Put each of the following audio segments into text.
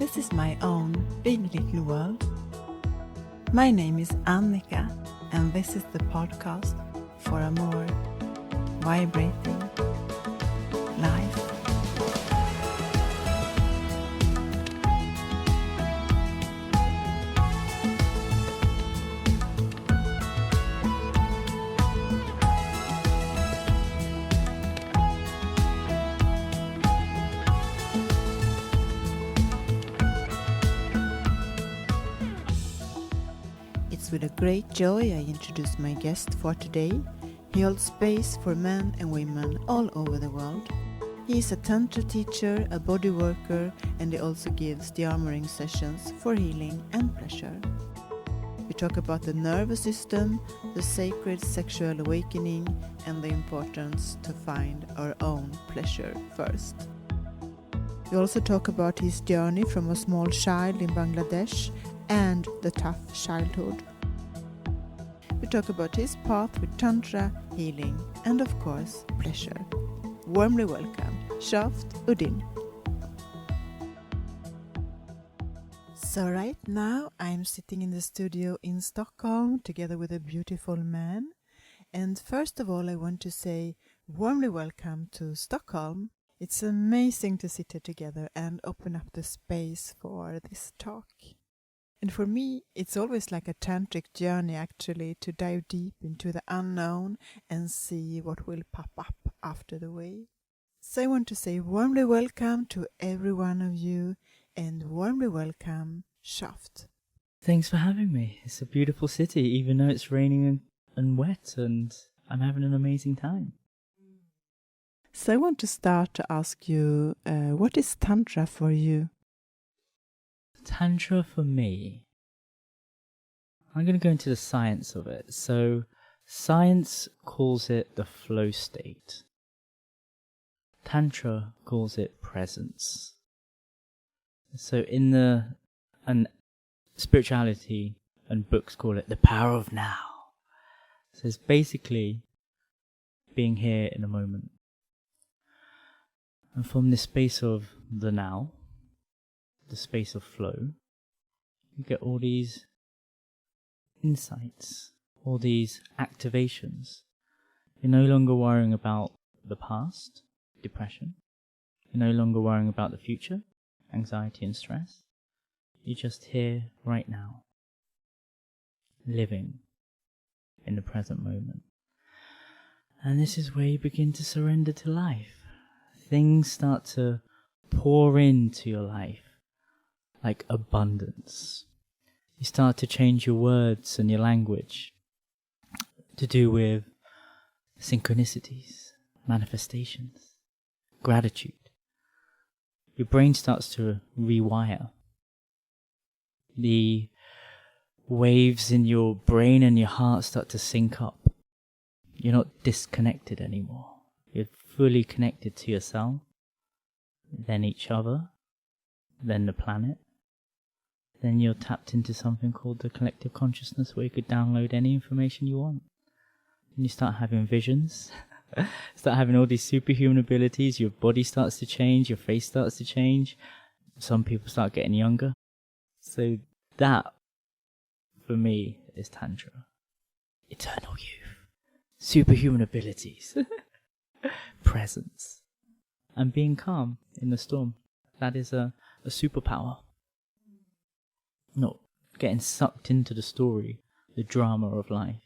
This is my own big little world. My name is Annika, and this is the podcast for a more vibrating life. It's with a great joy I introduce my guest for today. He holds space for men and women all over the world. He is a Tantra teacher, a body worker, and he also gives de-armoring sessions for healing and pleasure. We talk about the nervous system, the sacred sexual awakening, and the importance to find our own pleasure first. We also talk about his journey from a small child in Bangladesh and the tough childhood. We talk about his path with Tantra, healing, and of course, pleasure. Warmly welcome, Shaft Uddin. So right now I'm sitting in the studio in Stockholm together with a beautiful man. And first of all I want to say warmly welcome to Stockholm. It's amazing to sit here together and open up the space for this talk. And for me, it's always like a tantric journey actually to dive deep into the unknown and see what will pop up after the way. So I want to say warmly welcome to every one of you and warmly welcome, Shaft. Thanks for having me. It's a beautiful city, even though it's raining and wet, and I'm having an amazing time. So I want to start to ask you, what is Tantra for you? Tantra for me, I'm going to go into the science of it. So science calls it the flow state. Tantra calls it presence. So and spirituality and books call it the power of now. So it's basically being here in the moment. And from this space of the now, the space of flow, you get all these insights, all these activations. You're no longer worrying about the past, depression. You're no longer worrying about the future, anxiety and stress. You're just here right now, living in the present moment. And this is where you begin to surrender to life. Things start to pour into your life like abundance. You start to change your words and your language to do with synchronicities, manifestations, gratitude. Your brain starts to rewire. The waves in your brain and your heart start to sync up. You're not disconnected anymore. You're fully connected to yourself, then each other, then the planet. Then you're tapped into something called the collective consciousness, where you could download any information you want. And you start having visions, start having all these superhuman abilities, your body starts to change, your face starts to change. Some people start getting younger. So that, for me, is Tantra. Eternal youth, superhuman abilities, presence, and being calm in the storm. That is a superpower. Not getting sucked into the story, the drama of life.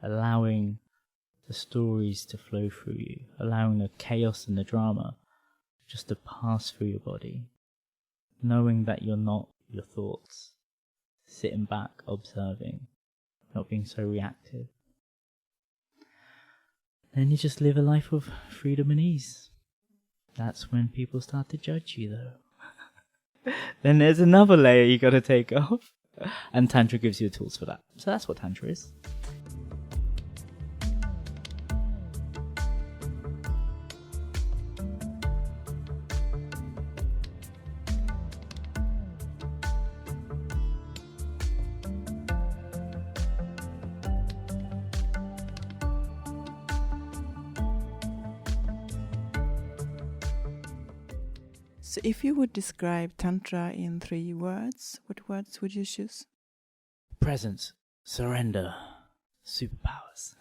Allowing the stories to flow through you. Allowing the chaos and the drama just to pass through your body. Knowing that you're not your thoughts. Sitting back, observing. Not being so reactive. Then you just live a life of freedom and ease. That's when people start to judge you though. Then there's another layer you got to take off, and Tantra gives you the tools for that. So that's what Tantra is. So if you would describe Tantra in 3 words, what words would you choose? Presence, surrender, superpowers.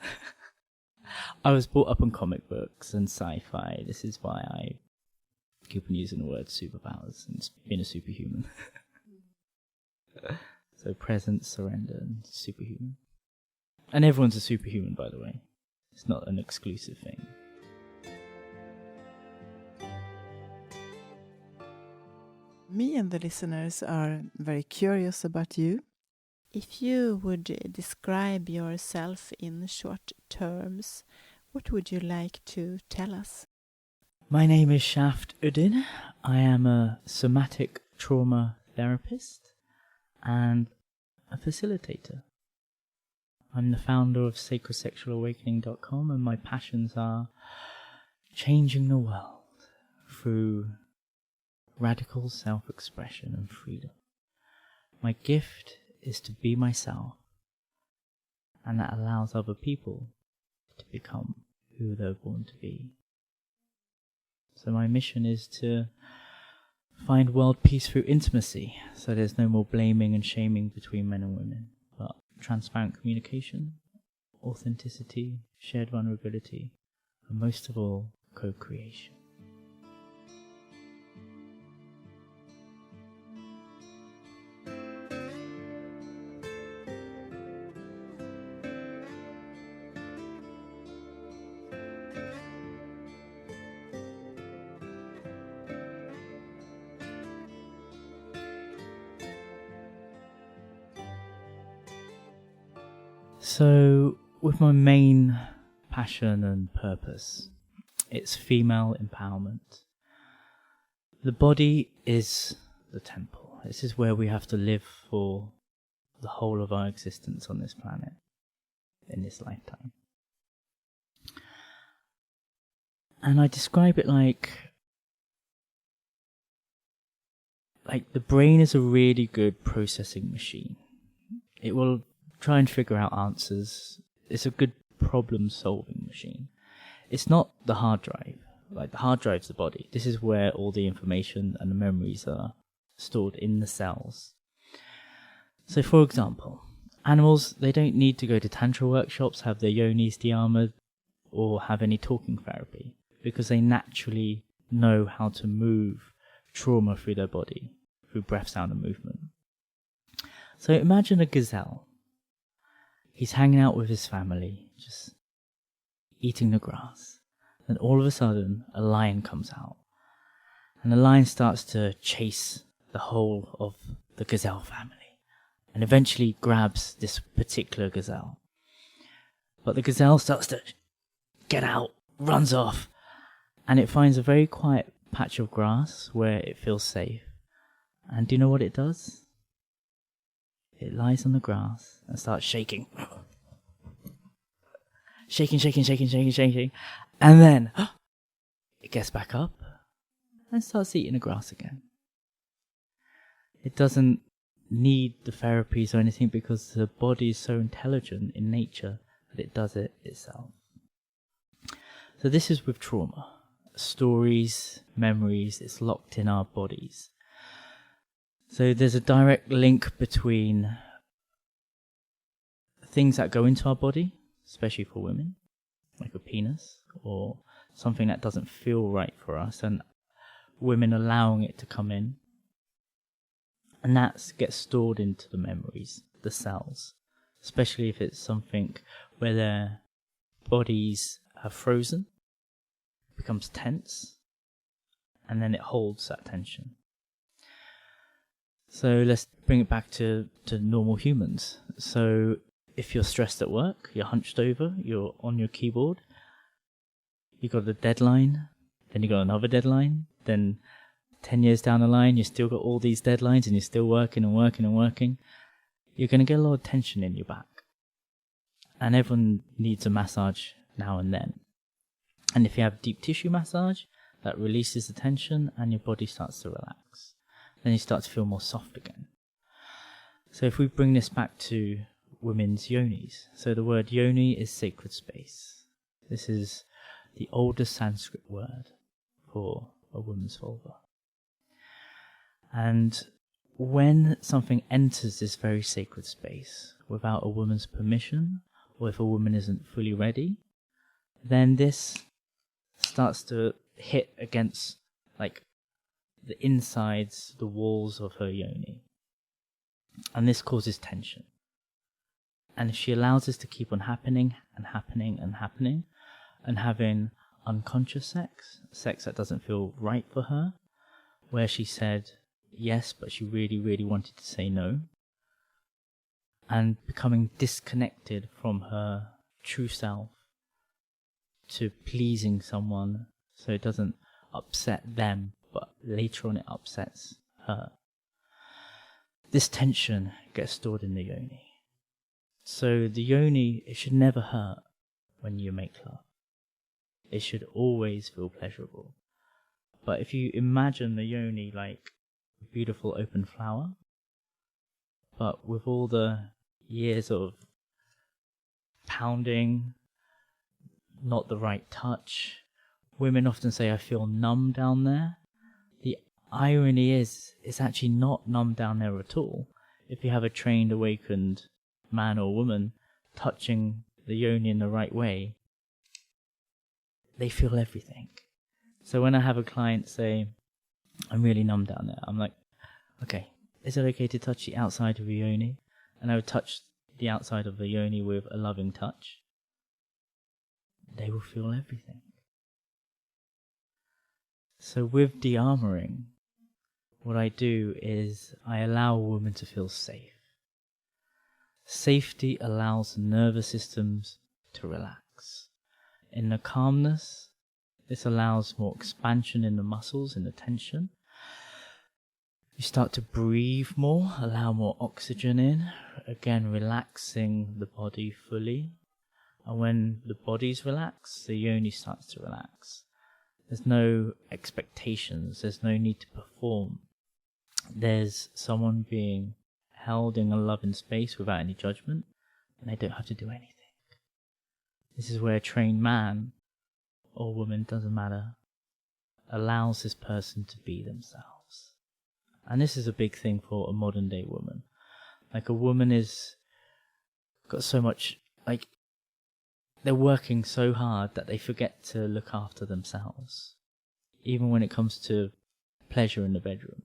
I was brought up on comic books and sci-fi. This is why I keep on using the word superpowers and being a superhuman. So presence, surrender, and superhuman. And everyone's a superhuman, by the way. It's not an exclusive thing. Me and the listeners are very curious about you. If you would describe yourself in short terms, what would you like to tell us? My name is Shaft Uddin. I am a somatic trauma therapist and a facilitator. I'm the founder of sacredsexualawakening.com, and my passions are changing the world through radical self-expression and freedom. My gift is to be myself, and that allows other people to become who they're born to be. So my mission is to find world peace through intimacy, so there's no more blaming and shaming between men and women, but transparent communication, authenticity, shared vulnerability, and most of all, co-creation. So, with my main passion and purpose, it's female empowerment. The body is the temple. This is where we have to live for the whole of our existence on this planet, in this lifetime. And I describe it like the brain is a really good processing machine. It will try and figure out answers. It's a good problem-solving machine. It's not the hard drive. Like, the hard drive's the body. This is where all the information and the memories are stored in the cells. So, for example, animals, they don't need to go to tantra workshops, have their yonis de-armored, or have any talking therapy, because they naturally know how to move trauma through their body, through breath, sound, and movement. So imagine a gazelle. He's hanging out with his family, just eating the grass. Then all of a sudden, a lion comes out. And the lion starts to chase the whole of the gazelle family. And eventually grabs this particular gazelle. But the gazelle starts to get out, runs off. And it finds a very quiet patch of grass where it feels safe. And do you know what it does? It lies on the grass and starts shaking. Shaking. And then it gets back up and starts eating the grass again. It doesn't need the therapies or anything because the body is so intelligent in nature that it does it itself. So this is with trauma. Stories, memories, it's locked in our bodies. So there's a direct link between things that go into our body, especially for women, like a penis, or something that doesn't feel right for us, and women allowing it to come in. And that gets stored into the memories, the cells, especially if it's something where their bodies have frozen, becomes tense, and then it holds that tension. So let's bring it back to normal humans. So if you're stressed at work, you're hunched over, you're on your keyboard, you got a deadline, then you got another deadline, then 10 years down the line, you still got all these deadlines and you're still working, you're going to get a lot of tension in your back. And everyone needs a massage now and then. And if you have deep tissue massage, that releases the tension and your body starts to relax. Then you start to feel more soft again. So if we bring this back to women's yonis, so the word yoni is sacred space. This is the oldest Sanskrit word for a woman's vulva. And when something enters this very sacred space without a woman's permission, or if a woman isn't fully ready, then this starts to hit against like the insides, the walls of her yoni. And this causes tension. And if she allows this to keep on happening and happening and happening, and having unconscious sex that doesn't feel right for her, where she said yes, but she really, really wanted to say no, and becoming disconnected from her true self to pleasing someone so it doesn't upset them, but later on it upsets her. This tension gets stored in the yoni. So the yoni, it should never hurt when you make love. It should always feel pleasurable. But if you imagine the yoni like a beautiful open flower, but with all the years of pounding, not the right touch, women often say, I feel numb down there. The irony is, it's actually not numb down there at all. If you have a trained, awakened man or woman touching the yoni in the right way, they feel everything. So when I have a client say, I'm really numb down there, I'm like, okay, is it okay to touch the outside of the yoni? And I would touch the outside of the yoni with a loving touch. They will feel everything. So with de-armoring, what I do is I allow a woman to feel safe. Safety allows nervous systems to relax. In the calmness, this allows more expansion in the muscles, in the tension. You start to breathe more, allow more oxygen in, again relaxing the body fully. And when the body's relaxed, the yoni starts to relax. There's no expectations, there's no need to perform. There's someone being held in a loving space without any judgment, and they don't have to do anything. This is where a trained man or woman, doesn't matter, allows this person to be themselves. And this is a big thing for a modern day woman. Like a woman is got so much, like they're working so hard that they forget to look after themselves, even when it comes to pleasure in the bedroom.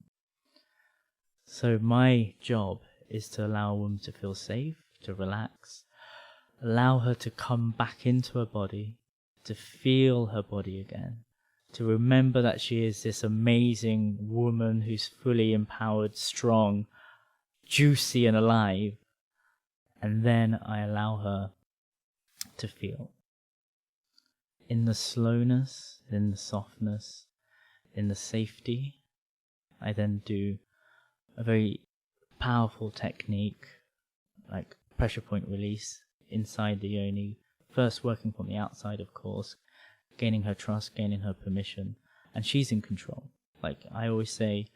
So my job is to allow a woman to feel safe, to relax, allow her to come back into her body, to feel her body again, to remember that she is this amazing woman who's fully empowered, strong, juicy and alive. And then I allow her to feel. In the slowness, in the softness, in the safety, I then do a very powerful technique, like pressure point release inside the yoni, first working from the outside, of course, gaining her trust, gaining her permission, and she's in control. Like I always say,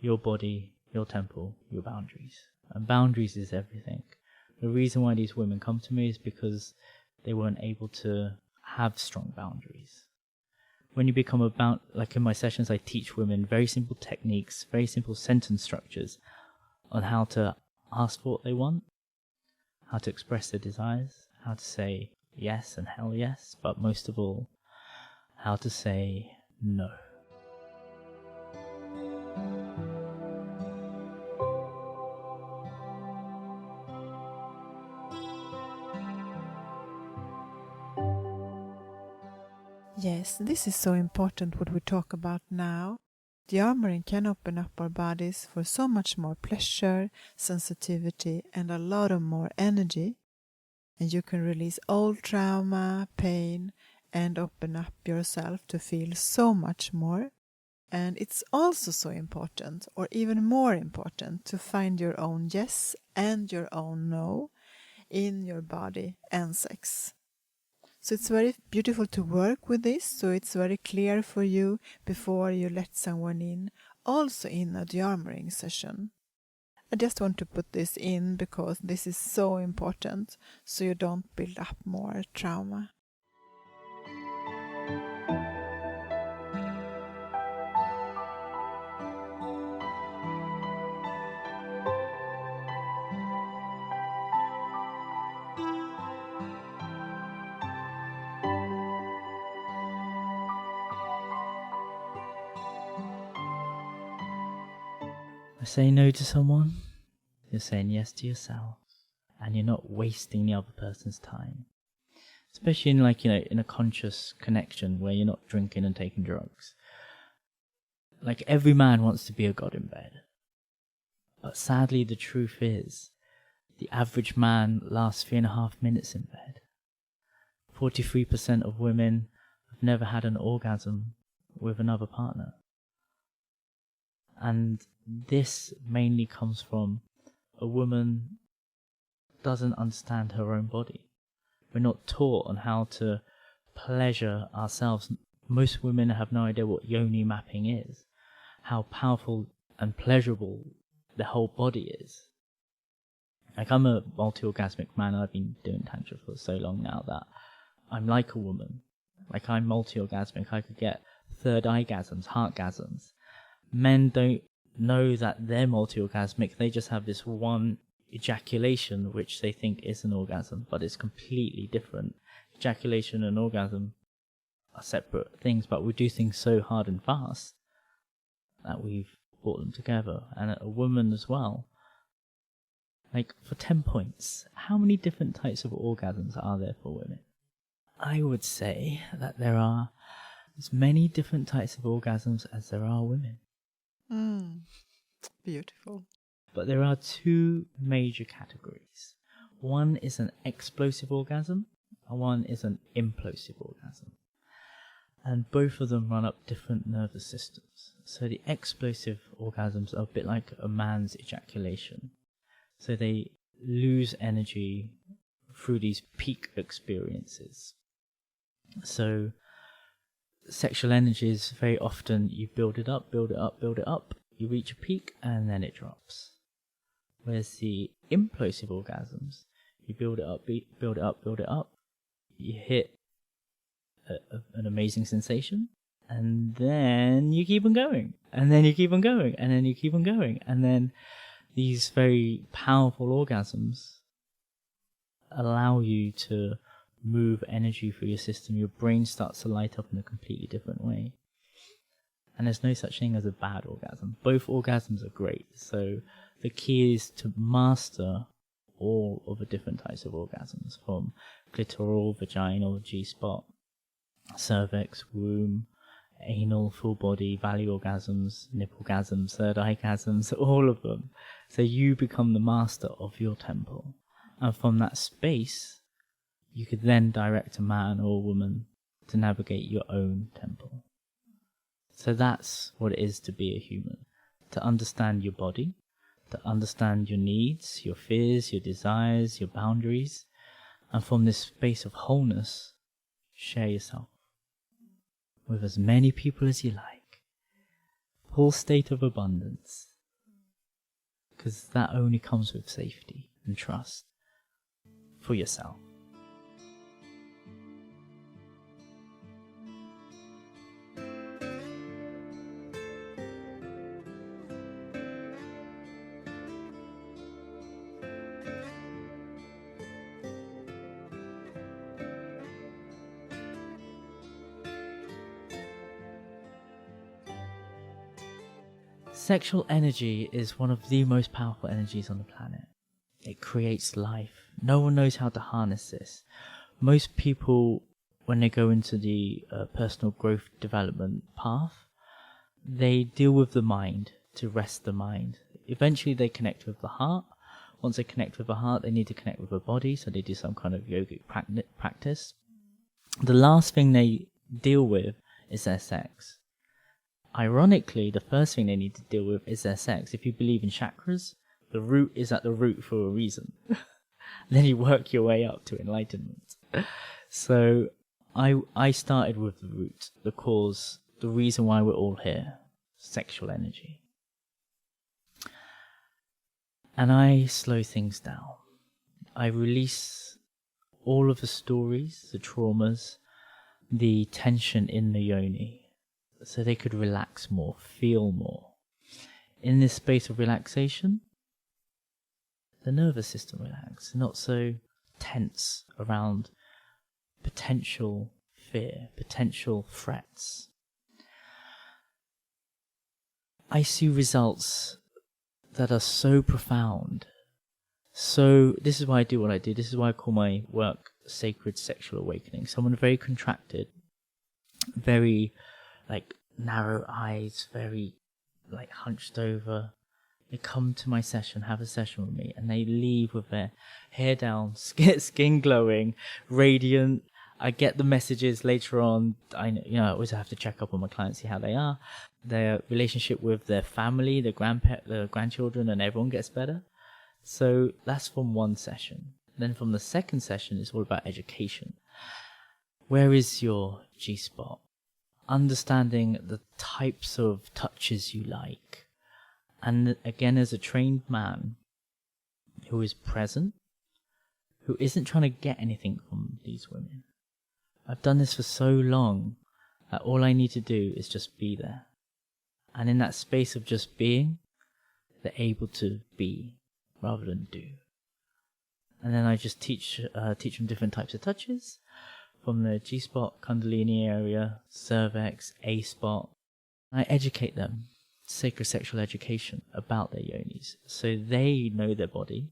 your body, your temple, your boundaries. And boundaries is everything. The reason why these women come to me is because they weren't able to have strong boundaries. When you become like in my sessions, I teach women very simple techniques, very simple sentence structures on how to ask for what they want, how to express their desires, how to say yes and hell yes, but most of all, how to say no. Yes, this is so important what we talk about now. The armoring can open up our bodies for so much more pleasure, sensitivity, and a lot of more energy. And you can release old trauma, pain, and open up yourself to feel so much more. And it's also so important, or even more important, to find your own yes and your own no in your body and sex. So it's very beautiful to work with this, so it's very clear for you before you let someone in, also in a de-armoring session. I just want to put this in because this is so important, so you don't build up more trauma. By saying no to someone, you're saying yes to yourself, and you're not wasting the other person's time. Especially in in a conscious connection where you're not drinking and taking drugs. Like, every man wants to be a god in bed. But sadly, the truth is, the average man lasts 3.5 minutes in bed. 43% of women have never had an orgasm with another partner. And this mainly comes from a woman doesn't understand her own body. We're not taught on how to pleasure ourselves. Most women have no idea what yoni mapping is, how powerful and pleasurable the whole body is. Like, I'm a multi-orgasmic man. I've been doing Tantra for so long now that I'm like a woman. Like, I'm multi-orgasmic. I could get third eye-gasms, heart-gasms. Men don't know that they're multi-orgasmic. They just have this one ejaculation which they think is an orgasm, but it's completely different. Ejaculation and orgasm are separate things, but we do things so hard and fast that we've brought them together. And a woman as well. Like, for 10 points, how many different types of orgasms are there for women? I would say that there are as many different types of orgasms as there are women. Beautiful. But there are two major categories. One is an explosive orgasm, and one is an implosive orgasm. And both of them run up different nervous systems. So the explosive orgasms are a bit like a man's ejaculation. So they lose energy through these peak experiences. So sexual energy is very often you build it up, build it up, build it up. You reach a peak and then it drops. Whereas the implosive orgasms, you build it up, build it up, build it up. You hit an amazing sensation, and then you keep on going, and then you keep on going, and then you keep on going, and then these very powerful orgasms allow you to move energy through your system. Your brain starts to light up in a completely different way. And there's no such thing as a bad orgasm. Both orgasms are great. So the key is to master all of the different types of orgasms, from clitoral, vaginal, G-spot, cervix, womb, anal, full body, valley orgasms, nipplegasms, third eye-gasms, all of them. So you become the master of your temple. And from that space, you could then direct a man or a woman to navigate your own temple. So that's what it is to be a human. To understand your body, to understand your needs, your fears, your desires, your boundaries. And from this space of wholeness, share yourself with as many people as you like. Full state of abundance. Because that only comes with safety and trust for yourself. Sexual energy is one of the most powerful energies on the planet. It creates life. No one knows how to harness this. Most people, when they go into the personal growth development path, they deal with the mind to rest the mind. Eventually they connect with the heart. Once they connect with the heart, they need to connect with the body, so they do some kind of yogic practice. The last thing they deal with is their sex. Ironically, the first thing they need to deal with is their sex. If you believe in chakras, the root is at the root for a reason. Then you work your way up to enlightenment. So I started with the root, the cause, the reason why we're all here, sexual energy. And I slow things down. I release all of the stories, the traumas, the tension in the yoni, so they could relax more, feel more. In this space of relaxation, the nervous system relaxes, not so tense around potential fear, potential threats. I see results that are so profound. So this is why I do what I do. This is why I call my work Sacred Sexual Awakening. Someone very contracted, very like narrow eyes, very like hunched over. They come to my session, have a session with me, and they leave with their hair down, skin glowing, radiant. I get the messages later on. I always have to check up on my clients, see how they are. Their relationship with their family, their grandchildren, and everyone gets better. So that's from one session. Then from the second session, it's all about education. Where is your G-spot? Understanding the types of touches you like. And again, as a trained man who is present, who isn't trying to get anything from these women. I've done this for so long that all I need to do is just be there. And in that space of just being, they're able to be rather than do. And then I just teach them different types of touches from the G-spot, Kundalini area, cervix, A-spot. I educate them, sacred sexual education, about their yonis. So they know their body.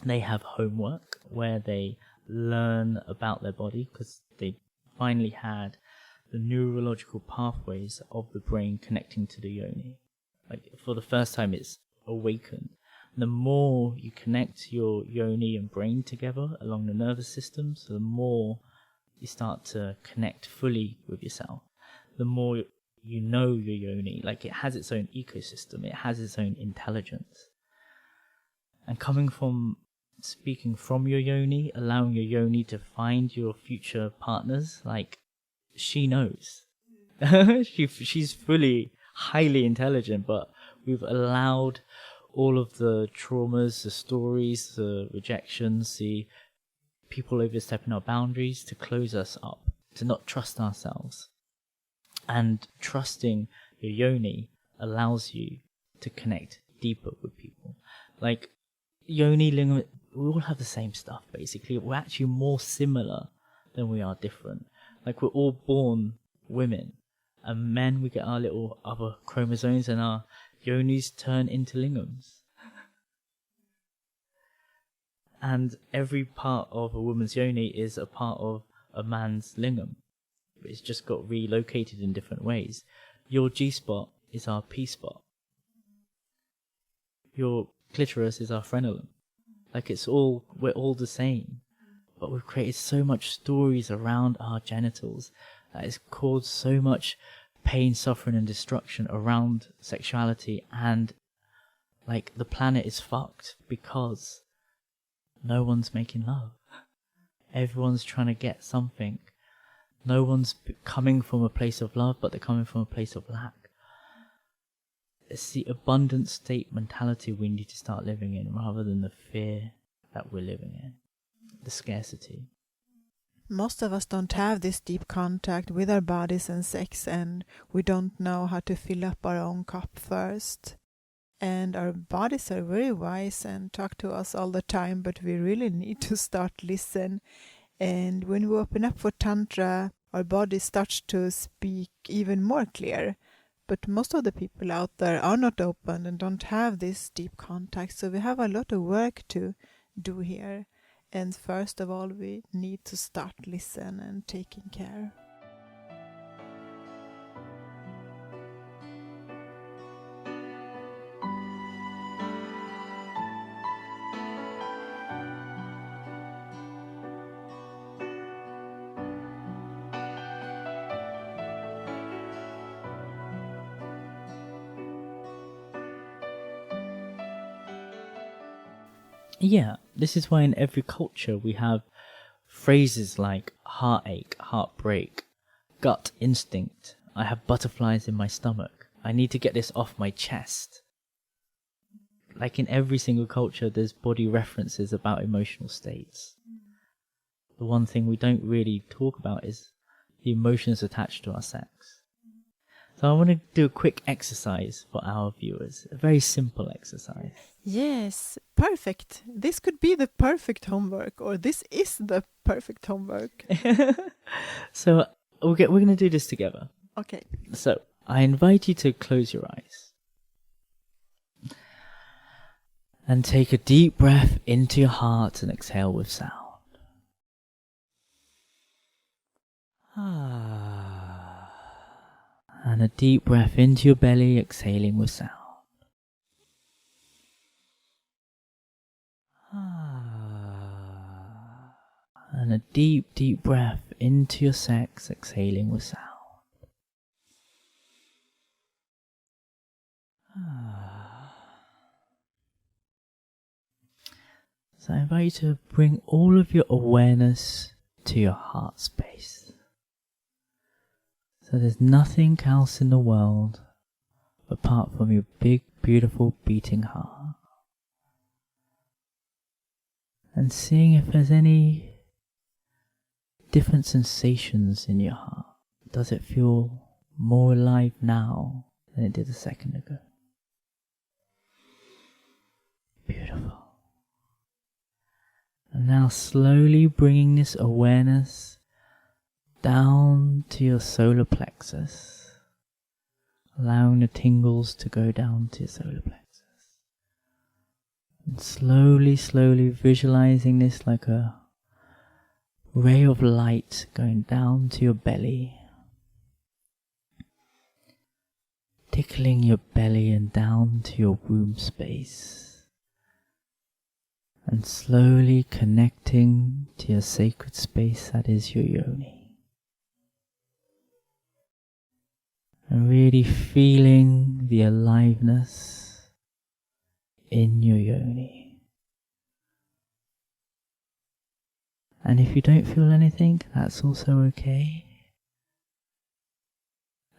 They have homework where they learn about their body because they finally had the neurological pathways of the brain connecting to the yoni. Like for the first time, it's awakened. The more you connect your yoni and brain together along the nervous system, so the more you start to connect fully with yourself, the more you know your yoni. Like it has its own ecosystem, it has its own intelligence. And speaking from your yoni, allowing your yoni to find your future partners, like she knows. She's fully, highly intelligent, but we've allowed all of the traumas, the stories, the rejections, the people overstepping our boundaries to close us up, to not trust ourselves. And trusting your yoni allows you to connect deeper with people. Like yoni, lingam, we all have the same stuff basically. We're actually more similar than we are different. Like we're all born women, and men, we get our little other chromosomes and our yonis turn into lingams. And every part of a woman's yoni is a part of a man's lingam. It's just got relocated in different ways. Your G-spot is our P-spot. Your clitoris is our frenulum. Like we're all the same. But we've created so much stories around our genitals that has caused so much pain, suffering and destruction around sexuality, and like the planet is fucked because no one's making love. Everyone's trying to get something. No one's coming from a place of love, but they're coming from a place of lack. It's the abundant state mentality we need to start living in rather than the fear that we're living in, the scarcity. Most of us don't have this deep contact with our bodies and sex, and we don't know how to fill up our own cup first. And our bodies are very wise and talk to us all the time, but we really need to start listen. And when we open up for Tantra, our body starts to speak even more clear. But most of the people out there are not open and don't have this deep contact, so we have a lot of work to do here. And first of all, we need to start listen and taking care. Yeah, this is why in every culture we have phrases like heartache, heartbreak, gut instinct, I have butterflies in my stomach, I need to get this off my chest. Like in every single culture there's body references about emotional states. The one thing we don't really talk about is the emotions attached to our sex. So I want to do a quick exercise for our viewers, a very simple exercise. Yes, perfect. This could be the perfect homework, or this is the perfect homework. So we're going to do this together. Okay. So I invite you to close your eyes. And take a deep breath into your heart and exhale with sound. And a deep breath into your belly, exhaling with sound. And a deep, deep breath into your sex, exhaling with sound. So I invite you to bring all of your awareness to your heart space. So there's nothing else in the world apart from your big, beautiful beating heart. And seeing if there's any different sensations in your heart. Does it feel more alive now than it did a second ago? Beautiful. And now slowly bringing this awareness down to your solar plexus, allowing the tingles to go down to your solar plexus. And slowly, slowly visualizing this like a ray of light going down to your belly, tickling your belly and down to your womb space, and slowly connecting to your sacred space that is your yoni. And really feeling the aliveness in your yoni. And if you don't feel anything, that's also okay.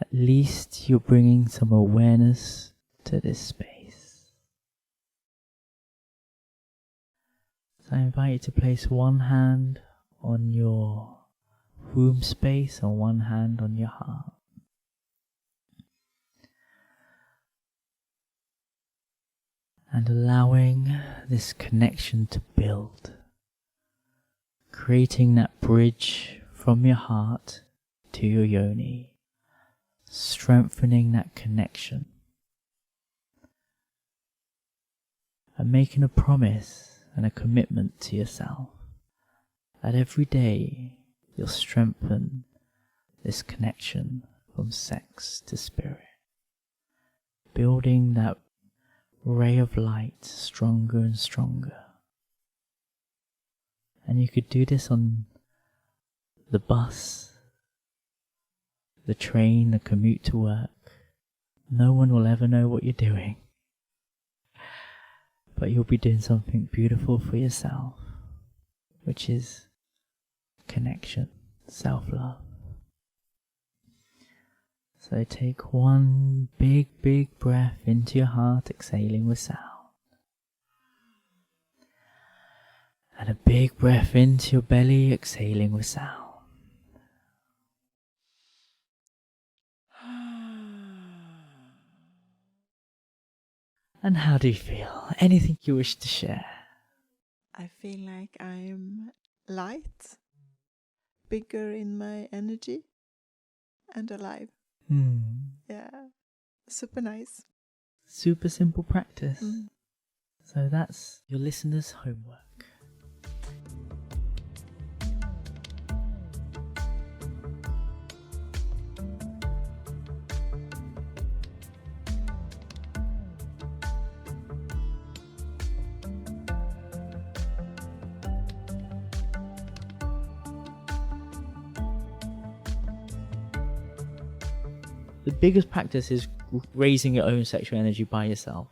At least you're bringing some awareness to this space. So I invite you to place one hand on your womb space and one hand on your heart. And allowing this connection to build. Creating that bridge from your heart to your yoni. Strengthening that connection. And making a promise and a commitment to yourself that every day you'll strengthen this connection from sex to spirit. Building that ray of light stronger and stronger. And you could do this on the bus, the train, the commute to work. No one will ever know what you're doing. But you'll be doing something beautiful for yourself, which is connection, self-love. So take one big, big breath into your heart, exhaling with sound. And a big breath into your belly, exhaling with sound. And how do you feel? Anything you wish to share? I feel like I'm light, bigger in my energy, and alive. Yeah, super nice. Super simple practice. So that's your listeners' homework. The biggest practice is raising your own sexual energy by yourself.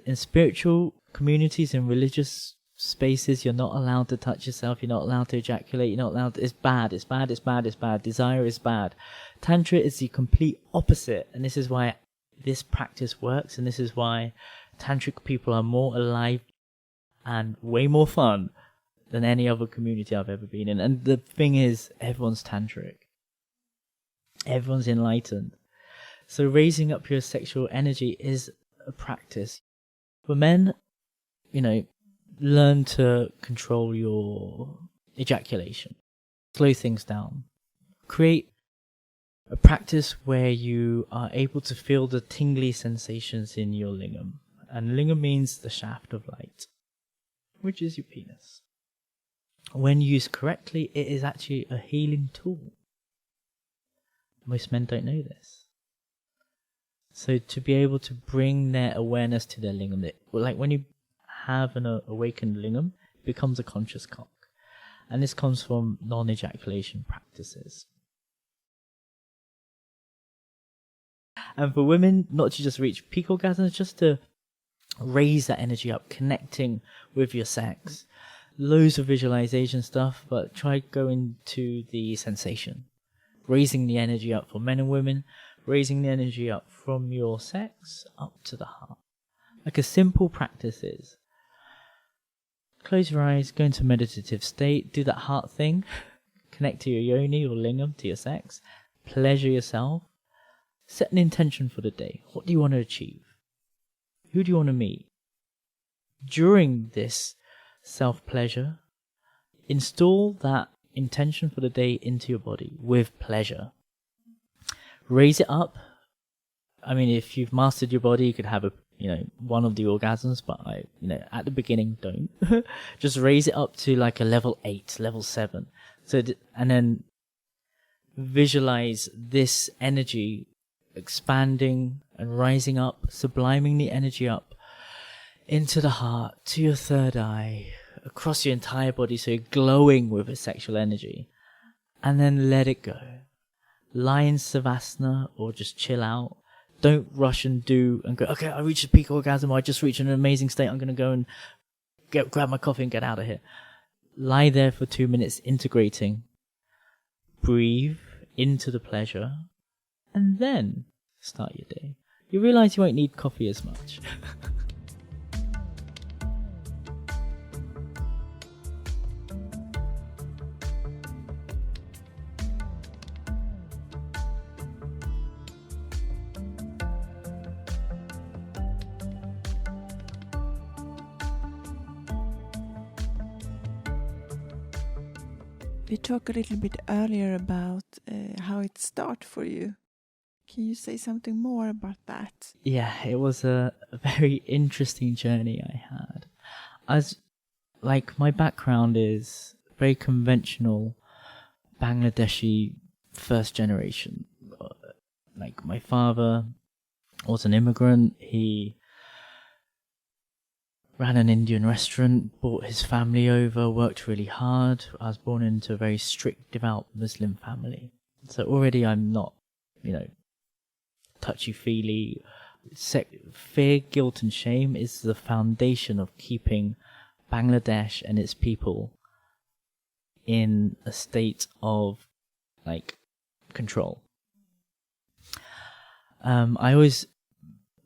In spiritual communities and religious spaces, you're not allowed to touch yourself, you're not allowed to ejaculate, you're not allowed to, it's bad. Desire is bad. Tantra is the complete opposite, and this is why this practice works, and this is why tantric people are more alive and way more fun than any other community I've ever been in. And the thing is, everyone's tantric. Everyone's enlightened. So raising up your sexual energy is a practice. For men, learn to control your ejaculation. Slow things down. Create a practice where you are able to feel the tingly sensations in your lingam. And lingam means the shaft of light, which is your penis. When used correctly, it is actually a healing tool. Most men don't know this. So to be able to bring their awareness to their lingam, like when you have an awakened lingam, it becomes a conscious cock. And this comes from non-ejaculation practices. And for women, not to just reach peak orgasms, just to raise that energy up, connecting with your sex. Loads of visualization stuff, but try going to the sensation. Raising the energy up for men and women, raising the energy up from your sex up to the heart. Like a simple practice is, close your eyes, go into a meditative state, do that heart thing, connect to your yoni or lingam, to your sex, pleasure yourself, set an intention for the day. What do you want to achieve? Who do you want to meet? During this self-pleasure, install that intention for the day into your body with pleasure. Raise it up. I mean, if you've mastered your body, you could have one of the orgasms, but at the beginning, don't. Just raise it up to like a level 8, level 7. And then visualize this energy expanding and rising up, subliming the energy up into the heart, to your third eye, across your entire body, so you're glowing with a sexual energy. And then let it go. Lie in savasana or just chill out. Don't rush and do and go, okay, I reached a peak orgasm, I just reached an amazing state, I'm going to go and grab my coffee and get out of here. Lie there for 2 minutes, integrating. Breathe into the pleasure, and then start your day. You realize you won't need coffee as much. We talked a little bit earlier about how it started for you. Can you say something more about that? Yeah, it was a very interesting journey I had. My background is very conventional Bangladeshi first generation. Like, my father was an immigrant. He ran an Indian restaurant, brought his family over, worked really hard. I was born into a very strict, devout Muslim family. So already I'm not, touchy-feely. Fear, guilt and shame is the foundation of keeping Bangladesh and its people in a state of, control. I always...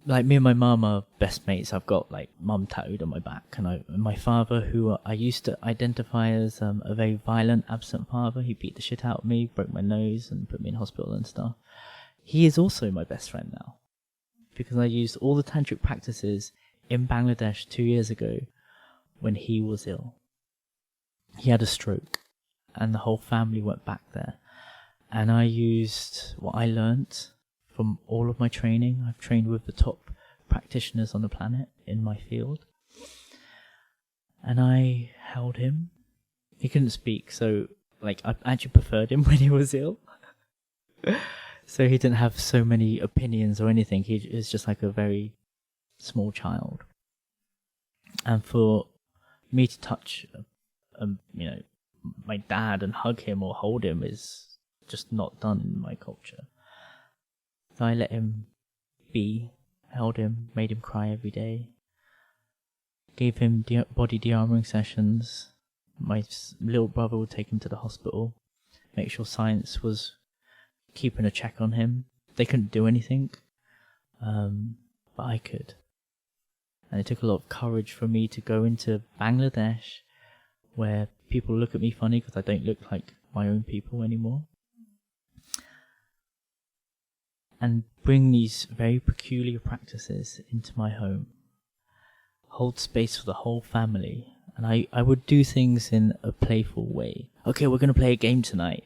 me and my mum are best mates. I've got mum tattooed on my back, and my father, who I used to identify as a very violent, absent father, he beat the shit out of me, broke my nose, and put me in hospital and stuff. He is also my best friend now, because I used all the tantric practices in Bangladesh 2 years ago when he was ill. He had a stroke, and the whole family went back there, and I used what I learnt from all of my training. I've trained with the top practitioners on the planet in my field. And I held him. He couldn't speak, so I actually preferred him when he was ill. So he didn't have so many opinions or anything. He was just like a very small child. And for me to touch, my dad and hug him or hold him is just not done in my culture. So I let him be, held him, made him cry every day, gave him body de-armoring sessions. My little brother would take him to the hospital, make sure science was keeping a check on him. They couldn't do anything, but I could. And it took a lot of courage for me to go into Bangladesh, where people look at me funny because I don't look like my own people anymore, and bring these very peculiar practices into my home. Hold space for the whole family. And I would do things in a playful way. Okay, we're going to play a game tonight.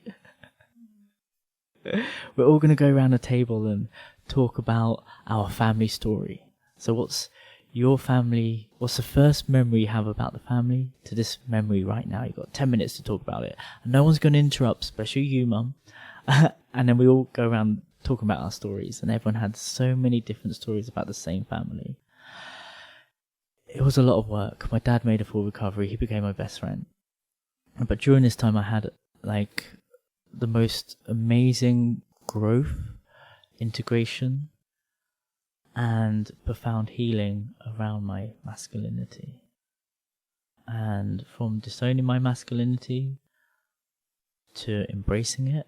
We're all going to go around a table and talk about our family story. So what's your family, what's the first memory you have about the family to this memory right now? You've got 10 minutes to talk about it. And no one's going to interrupt, especially you, Mum. And then we all go around talking about our stories. And everyone had so many different stories about the same family. It was a lot of work. My dad made a full recovery. He became my best friend. But during this time, I had like the most amazing growth, integration, and profound healing around my masculinity. And from disowning my masculinity to embracing it,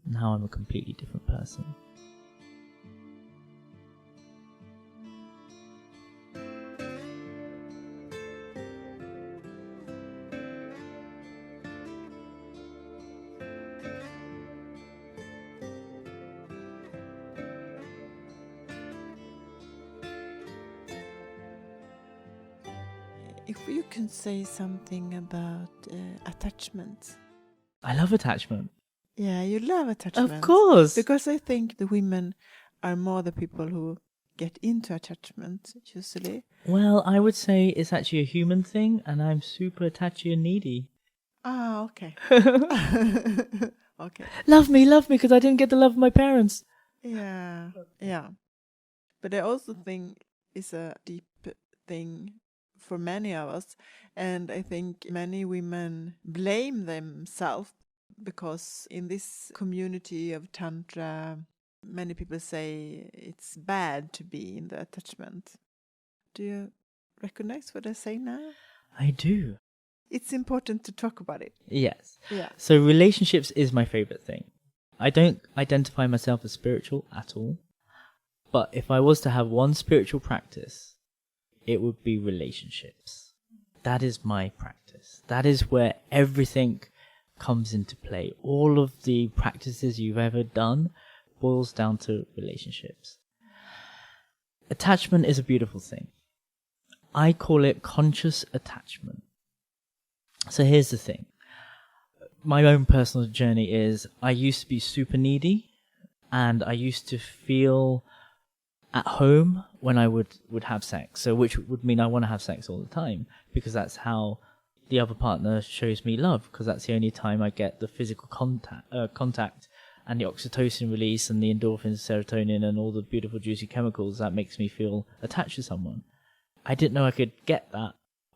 now I'm a completely different person. If you can say something about attachment. I love attachment. Yeah, you love attachment. Of course. Because I think the women are more the people who get into attachment, usually. Well, I would say it's actually a human thing, and I'm super attachy and needy. Ah, okay. Okay. Love me, because I didn't get the love of my parents. Yeah. But I also think it's a deep thing for many of us, and I think many women blame themselves because in this community of Tantra, many people say it's bad to be in the attachment. Do you recognize what I say now? I do. It's important to talk about it. Yes. Yeah. So relationships is my favorite thing. I don't identify myself as spiritual at all, but if I was to have one spiritual practice, it would be relationships. That is my practice. That is where everything comes into play. All of the practices you've ever done boils down to relationships. Attachment is a beautiful thing. I call it conscious attachment. So here's the thing. My own personal journey is I used to be super needy, and I used to feel at home when I would have sex. So which would mean I want to have sex all the time, because that's how the other partner shows me love, because that's the only time I get the physical contact and the oxytocin release and the endorphins, serotonin, and all the beautiful juicy chemicals that makes me feel attached to someone. I didn't know I could get that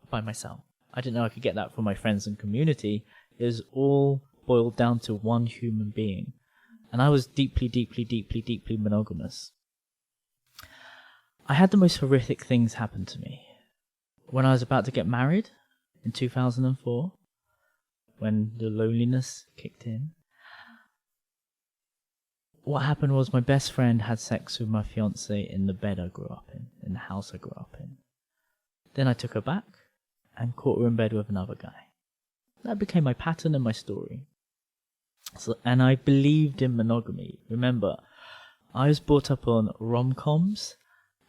by myself. I didn't know I could get that from my friends and community. It was all boiled down to one human being. And I was deeply, deeply, deeply, deeply monogamous. I had the most horrific things happen to me. When I was about to get married in 2004, when the loneliness kicked in, what happened was my best friend had sex with my fiancée in the bed I grew up in the house I grew up in. Then I took her back and caught her in bed with another guy. That became my pattern and my story. And I believed in monogamy. Remember, I was brought up on rom-coms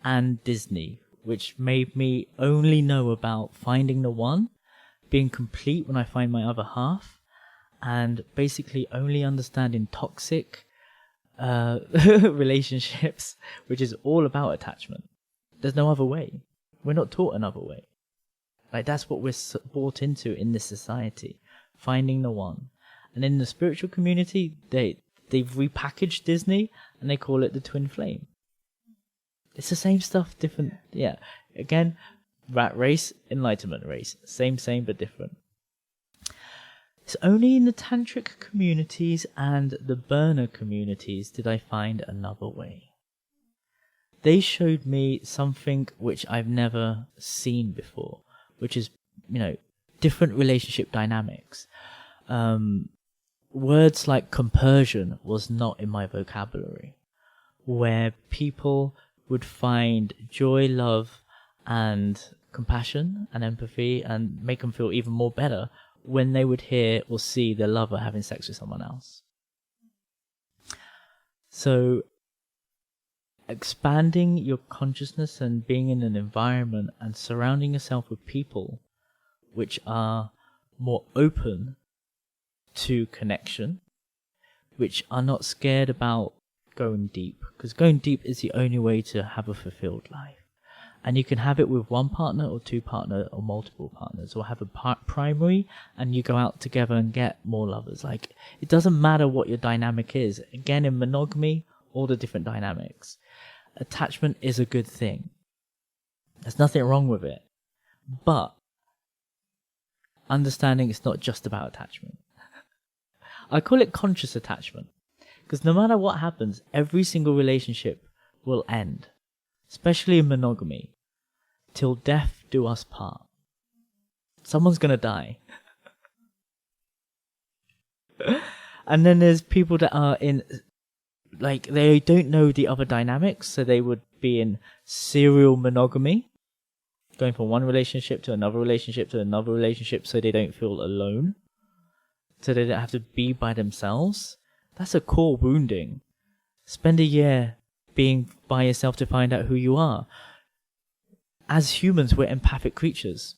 and Disney, which made me only know about finding the one, being complete when I find my other half, and basically only understanding toxic relationships, which is all about attachment. There's no other way. We're not taught another way. Like, that's what we're brought into in this society, finding the one. And in the spiritual community, they've repackaged Disney and they call it the twin flame. It's the same stuff, different. Yeah. Again, rat race, enlightenment race. Same, but different. It's only in the tantric communities and the burner communities did I find another way. They showed me something which I've never seen before, which is, different relationship dynamics. Words like compersion was not in my vocabulary, where people would find joy, love, and compassion and empathy and make them feel even more better when they would hear or see their lover having sex with someone else. So, expanding your consciousness and being in an environment and surrounding yourself with people which are more open to connection, which are not scared about going deep, because going deep is the only way to have a fulfilled life. And you can have it with one partner or two partner or multiple partners, or have a primary and you go out together and get more lovers. Like, it doesn't matter what your dynamic is. Again, in monogamy, all the different dynamics. Attachment is a good thing. There's nothing wrong with it. But understanding it's not just about attachment. I call it conscious attachment. Because no matter what happens, every single relationship will end. Especially in monogamy. Till death do us part. Someone's gonna die. And then there's people that are in, like, they don't know the other dynamics, so they would be in serial monogamy, going from one relationship to another relationship to another relationship, so they don't feel alone, so they don't have to be by themselves. That's a core wounding. Spend a year being by yourself to find out who you are. As humans, we're empathic creatures.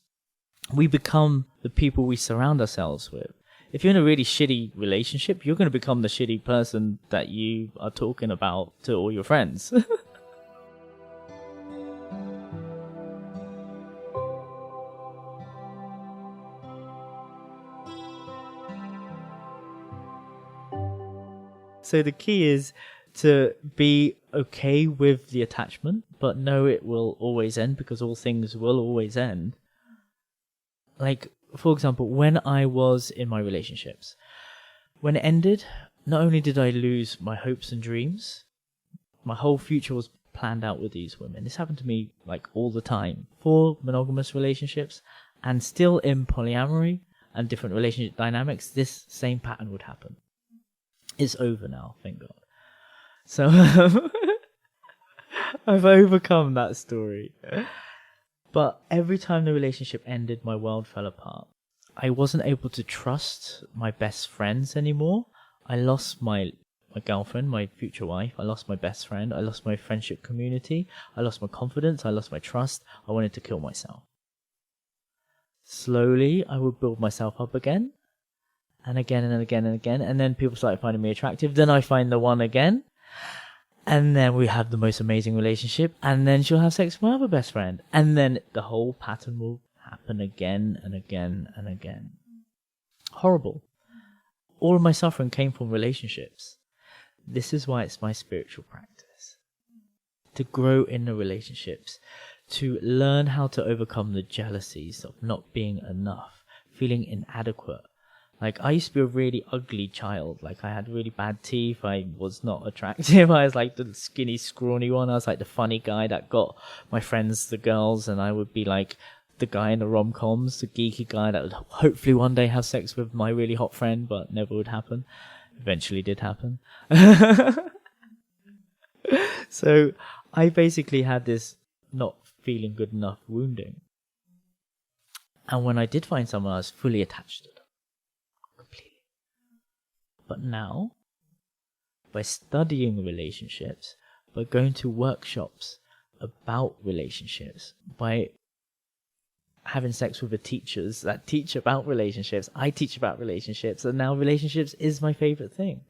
We become the people we surround ourselves with. If you're in a really shitty relationship, you're going to become the shitty person that you are talking about to all your friends. So the key is to be okay with the attachment, but know it will always end, because all things will always end. Like, for example, when I was in my relationships, when it ended, not only did I lose my hopes and dreams, my whole future was planned out with these women. This happened to me like all the time, for monogamous relationships, and still in polyamory and different relationship dynamics, this same pattern would happen. It's over now, thank God. So I've overcome that story. But every time the relationship ended, my world fell apart. I wasn't able to trust my best friends anymore. I lost my girlfriend, my future wife. I lost my best friend. I lost my friendship community. I lost my confidence. I lost my trust. I wanted to kill myself. Slowly, I would build myself up again. And again and again and again. And then people started finding me attractive. Then I find the one again. And then we have the most amazing relationship. And then she'll have sex with my other best friend. And then the whole pattern will happen again and again and again. Horrible. All of my suffering came from relationships. This is why it's my spiritual practice. To grow in the relationships. To learn how to overcome the jealousies of not being enough. Feeling inadequate. Like, I used to be a really ugly child. Like, I had really bad teeth. I was not attractive. I was like the skinny, scrawny one. I was like the funny guy that got my friends, the girls, and I would be like the guy in the rom-coms, the geeky guy that would hopefully one day have sex with my really hot friend, but never would happen. Eventually did happen. So I basically had this not feeling good enough wounding. And when I did find someone, I was fully attached to them. Completely. But now, by studying relationships, by going to workshops about relationships, by having sex with the teachers that teach about relationships, I teach about relationships, and now relationships is my favorite thing.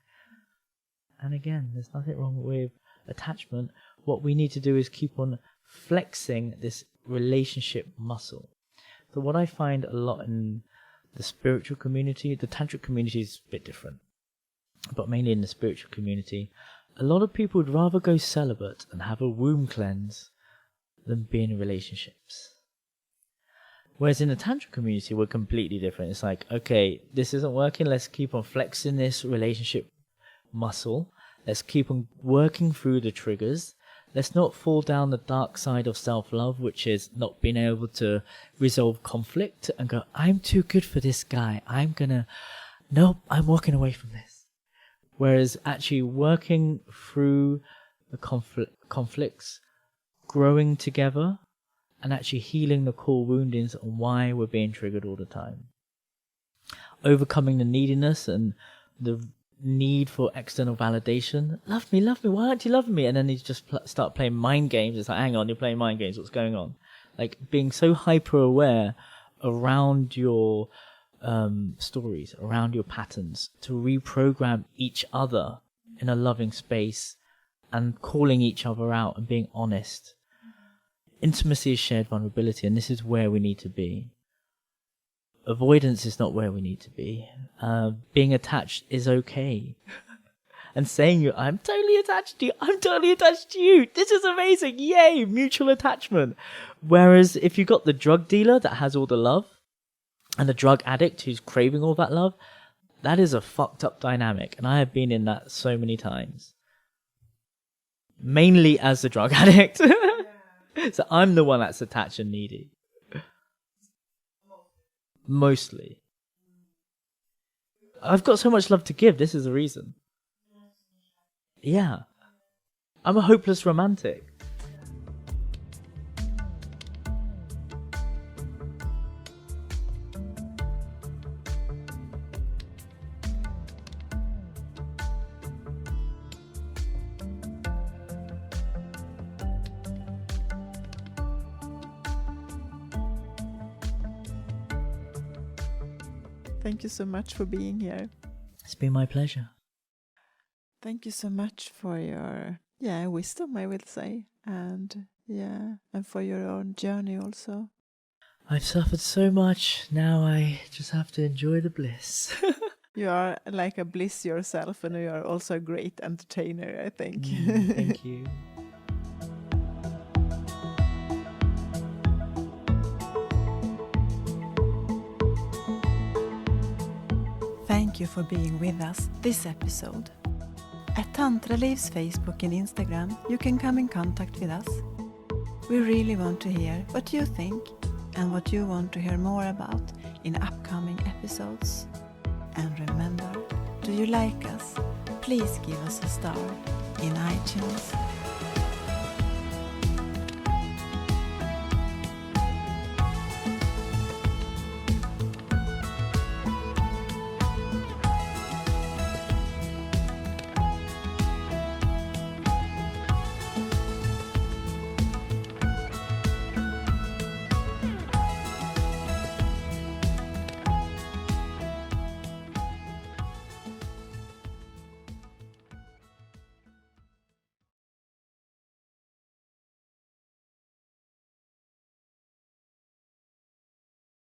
And again, there's nothing wrong with attachment. What we need to do is keep on flexing this relationship muscle. So what I find a lot in the spiritual community, the tantric community is a bit different, but mainly in the spiritual community, a lot of people would rather go celibate and have a womb cleanse than be in relationships. Whereas in the tantric community, we're completely different. It's like, okay, this isn't working, let's keep on flexing this relationship muscle. Let's keep on working through the triggers. Let's not fall down the dark side of self-love, which is not being able to resolve conflict and go, I'm too good for this guy. Nope, I'm walking away from this. Whereas actually working through the conflicts, growing together, and actually healing the core woundings and why we're being triggered all the time. Overcoming the neediness and the need for external validation. Love me, why aren't you loving me? And then you just start playing mind games. It's like, hang on, you're playing mind games, what's going on? Like, being so hyper aware around your stories, around your patterns, to reprogram each other in a loving space and calling each other out and being honest Intimacy is shared vulnerability, and this is where we need to be. Avoidance is not where we need to be. Being attached is okay. And saying, I'm totally attached to you, I'm totally attached to you, this is amazing, yay, mutual attachment. Whereas if you've got the drug dealer that has all the love, and the drug addict who's craving all that love, that is a fucked up dynamic. And I have been in that so many times. Mainly as the drug addict. So I'm the one that's attached and needy. Mostly. I've got so much love to give, this is the reason. Yeah. I'm a hopeless romantic. Thank you so much for being here. It's been my pleasure. Thank you so much for your wisdom, I will say, and for your own journey also. I've suffered so much, now I just have to enjoy the bliss. You are like a bliss yourself, and you are also a great entertainer, I think. Thank you. Thank you for being with us this episode. At TantraLiv's Facebook and Instagram, you can come in contact with us. We really want to hear what you think and what you want to hear more about in upcoming episodes. And remember, do you like us? Please give us a star in iTunes.